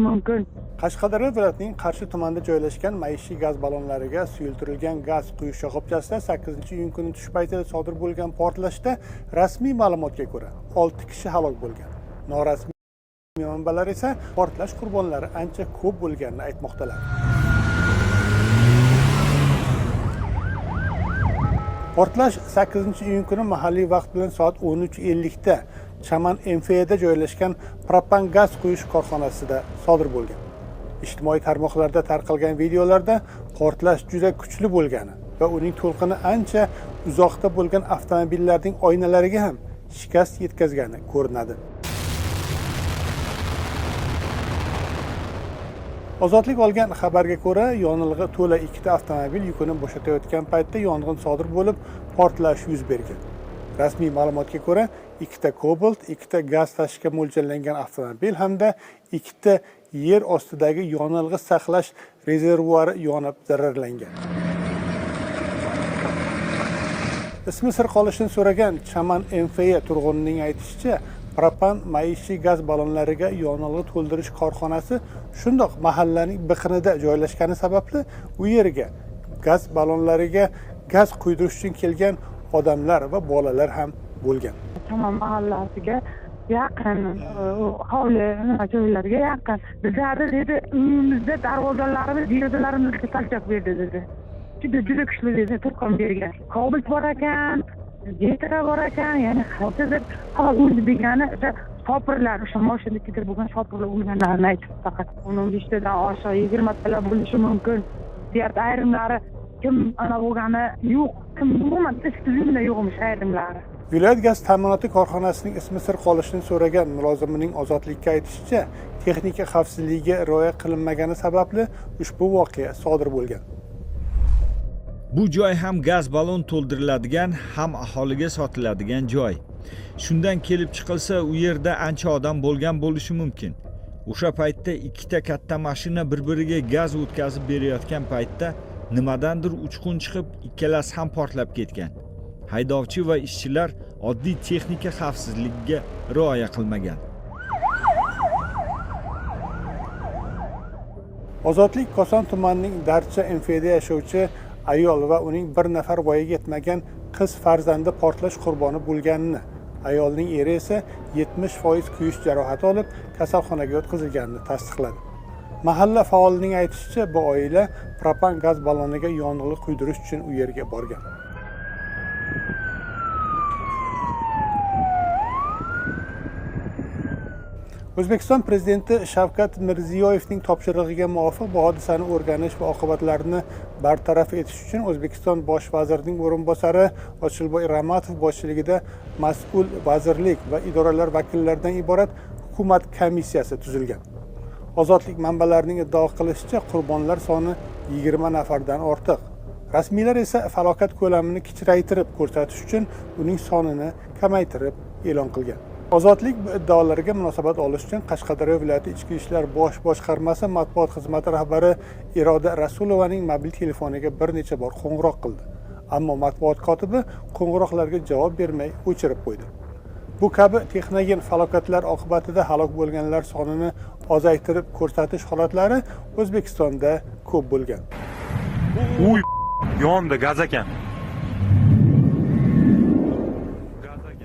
bo'lishi mumkin. Qashqadaryo viloyatining Qarshi tumanida joylashgan maishiy gaz ballonlariga suyultirilgan gaz quyish shoxobchasida 8-iyun kuni tush paytida sodir bo'lgan portlashda rasmiy ma'lumotga ko'ra 6 kishi halok bo'lgan. Norasmiy manbalar esa portlash qurbonlari ancha ko'p bo'lganini aytmoqdalar. Portlash 8-iyun kuni mahalliy vaqt bilan soat 13:50 da Chaman MFda joylashgan propan gaz quyish korxonasida sodir bo'lgan. Ijtimoiy tarmoqlarda tarqalgan videolarda portlash juda kuchli bo'lgani va uning to'lqini ancha uzoqda bo'lgan avtomobillarning oynalariga ham shikast yetkazgani ko'rinadi. Ozodlik olgan xabarga ko'ra, yonilg'i to'la 2 ta avtomobil yukini bo'shatayotgan paytda yong'in sodir bo'lib, portlash yuz bergan. Rasmiy ma'lumotga ko'ra, 2 ta Cobalt, 2 ta gaz tashishga mo'ljallangan avtomobil hamda 2 ta yer ostidagi yonilg'i saqlash rezervuari yonib zararlangan. Ismi sir qolishini so'ragan Chaman MFA turg'unining aytishicha, propan maishiy gaz ballonlariga yonilg'i to'ldirish korxonasi shundoq mahallaning biqinida joylashgani sababli u yerga gaz ballonlariga gaz quydirish uchun kelgan odamlar va bolalar ham bo'lgan. Chaman mahallasiga yaqin, hovli joylarga yaqin. Bizlarda dedi, uyimizda darvozalarimiz, derazalarimizga tashlab berdi dedi. Juda kuchli dedi, to'qim bergan. Cobalt bor ekan, Jetra bor ekan, ya'ni hozir o'zi degani shopirlar, o'sha mashina ichida bo'lgan shopirlar o'lganlarini aytib faqat 15 tadan oshiq 20 talar bo'lishi mumkin. Deyapti ayrimlari kim ana bo'lgani yo'q, kim umuman tizimda yo'qmish ayrimlari. Viloyat gaz ta'minoti korxonasining ismi sir qolishini so'ragan mulozimining Ozodlikka aytishicha, texnika xavfsizligiga rioya qilinmagani sababli ushbu voqea sodir bo'lgan. Bu joy ham gaz ballon to'ldiriladigan, ham aholiga sotiladigan joy. Shundan kelib chiqilsa, u yerda ancha odam bo'lgan bo'lishi mumkin. O'sha paytda 2 ta katta mashina bir-biriga gaz o'tkazib berayotgan paytda nimadandir uchqun chiqib, ikkalasi ham portlab ketgan. Haydovchi va ishchilar oddiy texnika xavfsizligiga rioya qilmagan. Ozodlik Koson tumanining Darcha MFda yashovchi ayol va uning bir nafar voyaga yetmagan qiz farzandi portlash qurboni bo'lganini, ayolning eri esa 70% kuyish jarohati olib kasalxonaga yotqizilganini tasdiqladi. Mahalla faolining aytishicha, bu oila propan gaz balloniga yong'in quydirish uchun u yerga borgan. O'zbekiston prezidenti Shavkat Mirziyoyevning topshirig'iga muvofiq bu hodisani o'rganish va oqibatlarini bartaraf etish uchun O'zbekiston bosh vazirining o'rinbosari Ochilboy Ramatov boshchiligida mas'ul vazirlik va idoralar vakillaridan iborat hukumat komissiyasi tuzilgan. Ozodlik manbalarining iddao qilishicha, qurbonlar soni 20 nafardan ortiq. Rasmiylar esa falokat ko'lamini kichraytirib ko'rsatish uchun uning sonini kamaytirib e'lon qilgan. Ozodlik bu iddaolarga munosabat olish uchun Qashqadaryo viloyati Ichki ishlar bosh boshqarmasi matbuot xizmati rahbari Iroda Rasulovaning mobil telefoniga bir necha bor qo'ng'iroq qildi. Ammo matbuot kotibi qo'ng'iroqlarga javob bermay o'chirib qo'ydi. Bu kabi texnogen falokatlar oqibatida halok bo'lganlar sonini ozaytirib ko'rsatish holatlari O'zbekistonda ko'p bo'lgan. Uy, yondi gaz ekan.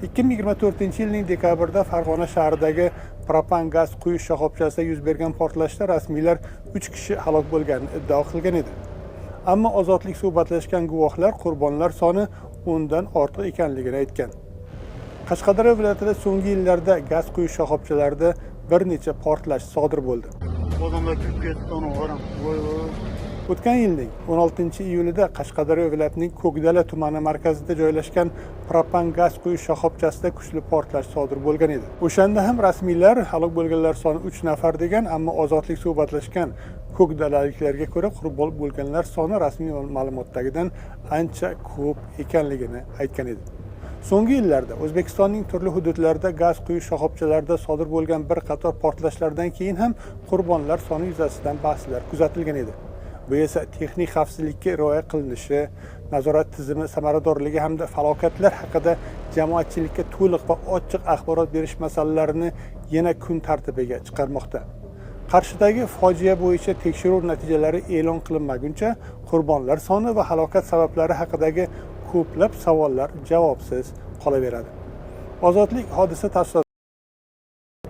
2024-yilning dekabrda Farg'ona shahridagi propan gaz quyish shoxobchasida yuz bergan portlashda rasmiylar 3 kishi halok bo'lganini iddao qilgan edi. Ammo Ozodlik suhbatlashgan guvohlar qurbonlar soni 10 dan ortiq ekanligini aytgan. Qashqadaryo viloyatida so'nggi yillarda gaz quyish shoxobchalarida bir necha portlash sodir bo'ldi. O'tgan yilning 16-iyulida Qashqadaryo viloyatining Ko'kdala tumani markazida joylashgan propan gaz quyish shoxobchasida kuchli portlash sodir bo'lgan edi. O'shanda ham rasmiylar halok bo'lganlar soni 3 nafar degan, ammo Ozodlik suhbatlashgan ko'kdalaliklarga ko'ra qurbon bo'lganlar soni rasmiy ma'lumotdagidan ancha ko'p ekanligini aytgan edi. So'nggi yillarda O'zbekistonning turli hududlarida gaz quyish shoxobchalarida sodir bo'lgan bir qator portlashlardan keyin ham qurbonlar soni yuzasidan bahslar kuzatilgan edi. Bu esa texnik xavfsizlikka rioya qilinishi, nazorat tizimi samaradorligi hamda falokatlar haqida jamoatchilikka to'liq va ochiq axborot berish masalalarini yana kun tartibiga chiqarmoqda. Qarshidagi fojia bo'yicha tekshiruv natijalari e'lon qilinmaguncha qurbonlar soni va halokat sabablari haqidagi ko'plab savollar javobsiz qolaveradi. Ozodlik hodisa tafsilotlarini